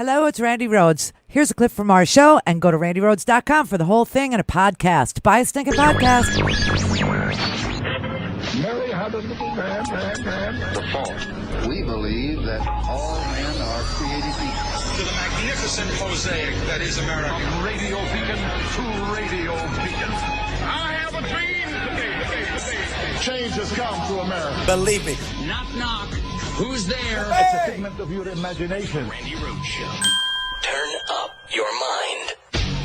Hello, it's Randi Rhodes. Here's a clip from our show, and go to randyrhodes.com for the whole thing and a podcast. Buy a stinking podcast. Mary had a little man. The fall. We believe that all men are created equal. To the magnificent mosaic that is America. From radio beacon to radio beacon. I have a dream today. Change has come to America. Believe me. Knock, knock. Who's there? It's a figment of your imagination. Randi Rhodes Show. Turn up your mind.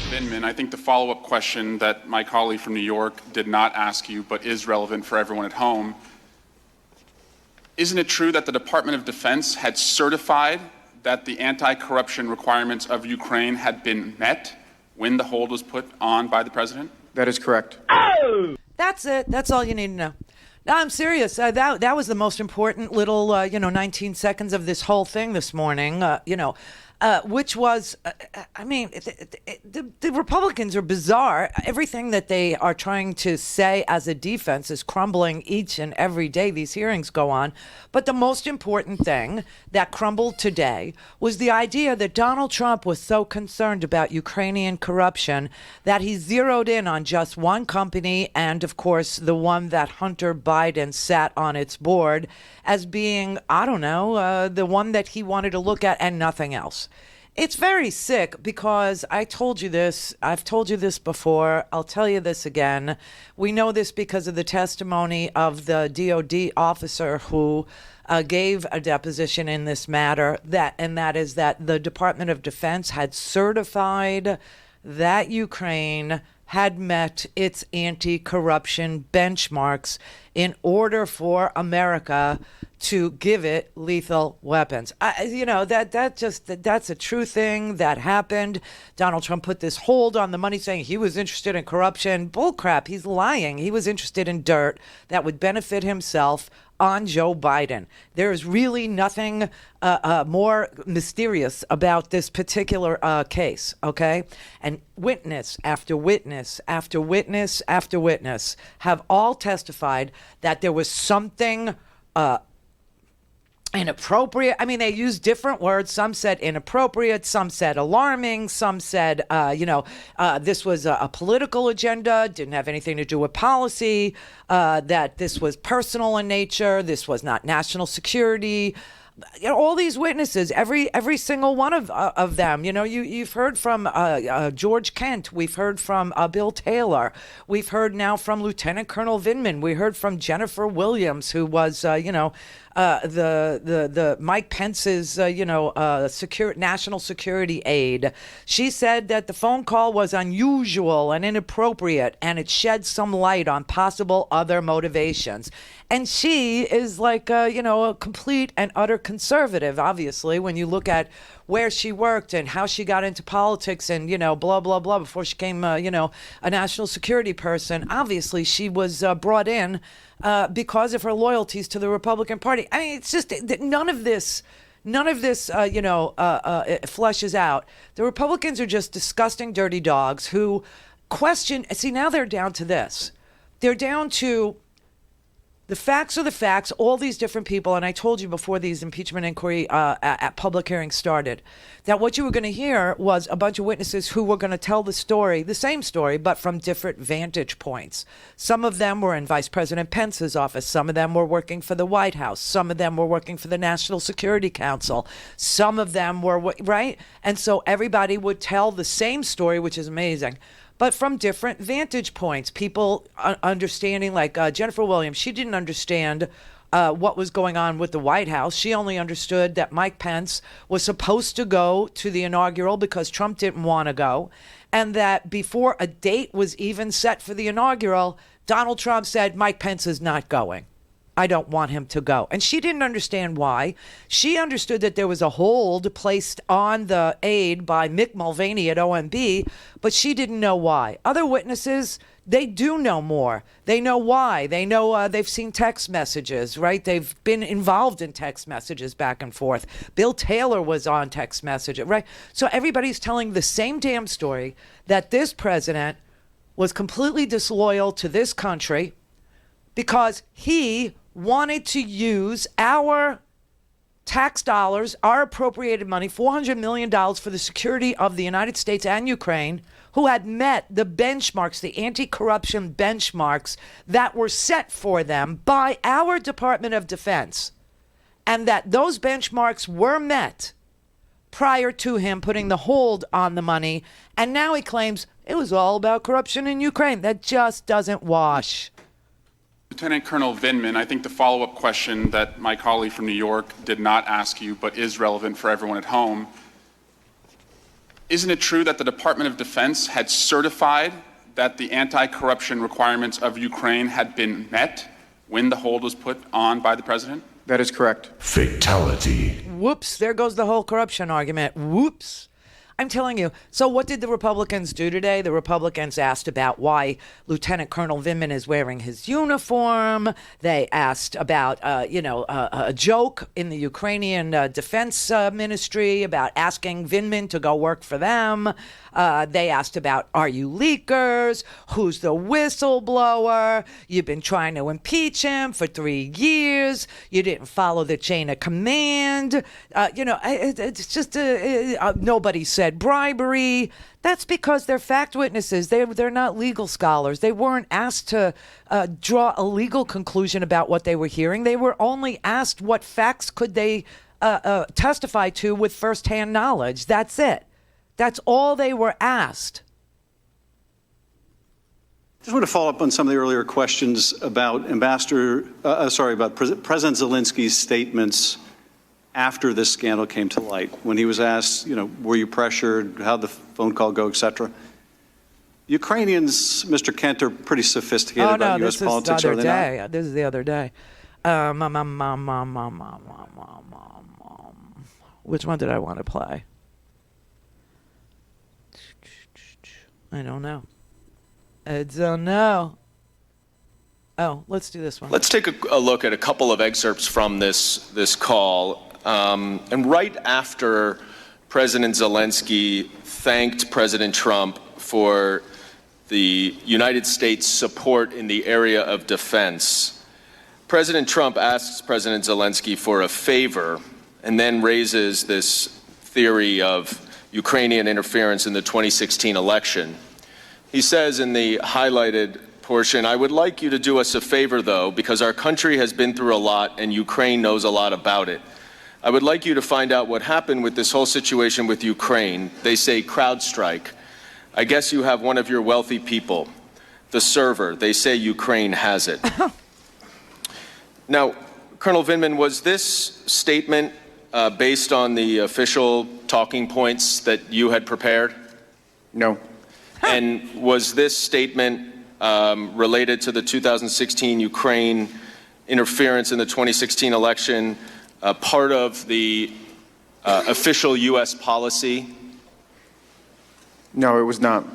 Vindman, I think the follow-up question that my colleague from New York did not ask you, but is relevant for everyone at home, isn't it true that the Department of Defense had certified that the anti-corruption requirements of Ukraine had been met when the hold was put on by the president? That is correct. That's it. That's all you need to know. No, I'm serious. That was the most important little, 19 seconds of this whole thing this morning, which was, the Republicans are bizarre. Everything that they are trying to say as a defense is crumbling each and every day these hearings go on. But the most important thing that crumbled today was the idea that Donald Trump was so concerned about Ukrainian corruption that he zeroed in on just one company and, of course, the one that Hunter Biden sat on its board as being, the one that he wanted to look at and nothing else. It's very sick because I've told you this before, I'll tell you this again. We know this because of the testimony of the DOD officer who gave a deposition in this matter, that is that the Department of Defense had certified that Ukraine had met its anti-corruption benchmarks in order for America to give it lethal weapons. That's a true thing that happened. Donald Trump put this hold on the money, saying he was interested in corruption. Bullcrap. He's lying. He was interested in dirt that would benefit himself on Joe Biden. There is really nothing more mysterious about this particular case, okay? And witness after witness after witness after witness have all testified that there was something inappropriate. I mean, they used different words. Some said inappropriate. Some said alarming. Some said, this was a political agenda, didn't have anything to do with policy, that this was personal in nature. This was not national security. All these witnesses, every single one of them. You've heard from George Kent. We've heard from Bill Taylor. We've heard now from Lieutenant Colonel Vindman. We heard from Jennifer Williams, who was, the Mike Pence's, national security aide. She said that the phone call was unusual and inappropriate, and it shed some light on possible other motivations. And she is like, a complete and utter conservative, obviously, when you look at where she worked and how she got into politics and, blah, blah, blah, before she became, a national security person. Obviously, she was brought in because of her loyalties to the Republican Party. I mean, it's just that none of this fleshes out. The Republicans are just disgusting, dirty dogs who question. See, now they're down to this. They're down to the facts are the facts, all these different people, and I told you before these impeachment inquiry at public hearings started, that what you were going to hear was a bunch of witnesses who were going to tell the story, the same story, but from different vantage points. Some of them were in Vice President Pence's office. Some of them were working for the White House. Some of them were working for the National Security Council. Some of them were, right? And so everybody would tell the same story, which is amazing, but from different vantage points. People understanding, like Jennifer Williams, she didn't understand what was going on with the White House. She only understood that Mike Pence was supposed to go to the inaugural because Trump didn't want to go, and that before a date was even set for the inaugural, Donald Trump said, Mike Pence is not going. I don't want him to go. And she didn't understand why. She understood that there was a hold placed on the aide by Mick Mulvaney at OMB, but she didn't know why. Other witnesses, they do know more. They know why. They know they've seen text messages, right? They've been involved in text messages back and forth. Bill Taylor was on text messages, right? So everybody's telling the same damn story, that this president was completely disloyal to this country because he wanted to use our tax dollars, our appropriated money, $400 million for the security of the United States and Ukraine, who had met the benchmarks, the anti-corruption benchmarks that were set for them by our Department of Defense, and that those benchmarks were met prior to him putting the hold on the money. And now he claims it was all about corruption in Ukraine. That just doesn't wash. Lieutenant Colonel Vindman, I think the follow-up question that my colleague from New York did not ask you, but is relevant for everyone at home, isn't it true that the Department of Defense had certified that the anti-corruption requirements of Ukraine had been met when the hold was put on by the president? That is correct. Fatality. Whoops, there goes the whole corruption argument. Whoops. I'm telling you. So what did the Republicans do today? The Republicans asked about why Lieutenant Colonel Vindman is wearing his uniform. They asked about, a joke in the Ukrainian defense ministry about asking Vindman to go work for them. They asked about, are you leakers? Who's the whistleblower? You've been trying to impeach him for 3 years. You didn't follow the chain of command. It's just nobody said bribery. That's because they're fact witnesses. They're not legal scholars. They weren't asked to draw a legal conclusion about what they were hearing. They were only asked what facts could they testify to with firsthand knowledge. That's it. That's all they were asked. I just want to follow up on some of the earlier questions about President Zelensky's statements after this scandal came to light, when he was asked, were you pressured, how'd the phone call go, et cetera. Ukrainians, Mr. Kent, are pretty sophisticated about U.S. politics, are they not? This is the other day. Which one did I want to play? I don't know. Oh, let's do this one. Let's take a look at a couple of excerpts from this call. And right after President Zelensky thanked President Trump for the United States support in the area of defense, President Trump asks President Zelensky for a favor and then raises this theory of Ukrainian interference in the 2016 election. He says in the highlighted portion, I would like you to do us a favor, though, because our country has been through a lot and Ukraine knows a lot about it. I would like you to find out what happened with this whole situation with Ukraine. They say CrowdStrike. I guess you have one of your wealthy people, the server. They say Ukraine has it. Now, Colonel Vindman, was this statement based on the official talking points that you had prepared? No. And was this statement related to the 2016 Ukraine interference in the 2016 election part of the official U.S. policy? No, it was not.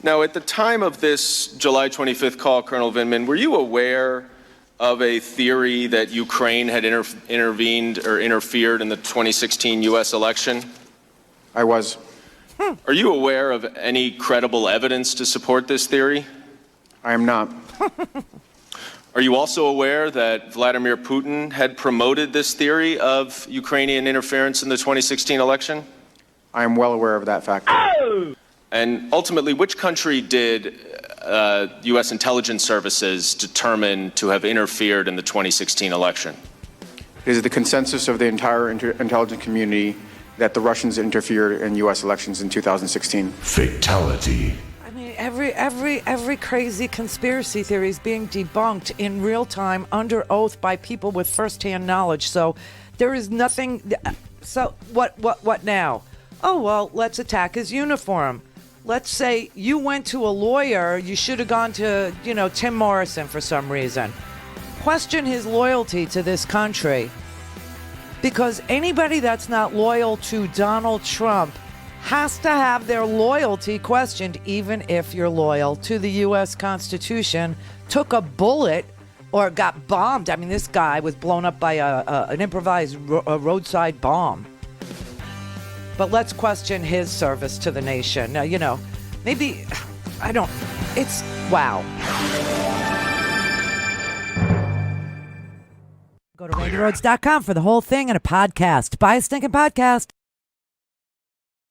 Now, at the time of this July 25th call, Colonel Vindman, were you aware of a theory that Ukraine had intervened or interfered in the 2016 U.S. election? I was. Are you aware of any credible evidence to support this theory? I am not. Are you also aware that Vladimir Putin had promoted this theory of Ukrainian interference in the 2016 election? I am well aware of that fact. Oh! And ultimately, which country did U.S. intelligence services determine to have interfered in the 2016 election? It is the consensus of the entire intelligence community that the Russians interfered in U.S. elections in 2016. Fatality. I mean, every crazy conspiracy theory is being debunked in real time under oath by people with firsthand knowledge. So there is nothing. So what now? Oh, well, let's attack his uniform. Let's say you went to a lawyer. You should have gone to, Tim Morrison for some reason. Question his loyalty to this country. Because anybody that's not loyal to Donald Trump has to have their loyalty questioned, even if you're loyal to the U.S. Constitution, took a bullet or got bombed. I mean, this guy was blown up by an improvised roadside bomb. But let's question his service to the nation. Now, maybe, it's, wow. Go Go to RandiRhodes.com for the whole thing and a podcast. Buy a stinking podcast.